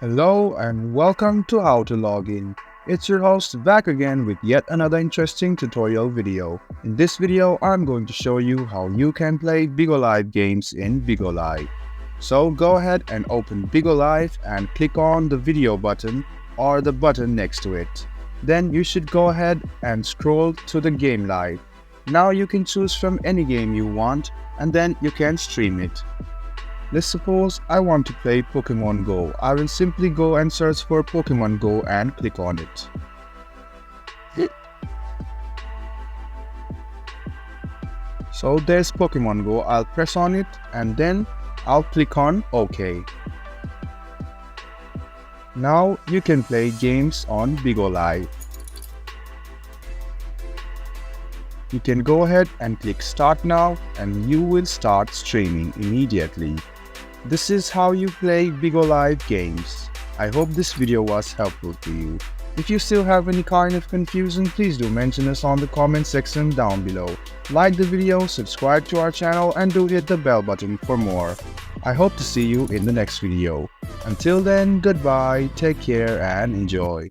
Hello and welcome to How to Log In. It's your host back again with yet another interesting tutorial video. In this video, I'm going to show you how you can play Bigo Live games in Bigo Live. So go ahead and open Bigo Live and click on the video button or the button next to it. Then you should go ahead and scroll to the game live. Now you can choose from any game you want and then you can stream it. Let's suppose I want to play Pokemon Go. I will simply go and search for Pokemon Go and click on it. So there's Pokemon Go. I'll press on it and then I'll click on OK. Now you can play games on Bigo Live. You can go ahead and click Start Now and you will start streaming immediately. This is how you play Bigo Live games. I hope this video was helpful to you. If you still have any kind of confusion, please do mention us on the comment section down below. Like the video, subscribe to our channel and do hit the bell button for more. I hope to see you in the next video. Until then, goodbye, take care and enjoy.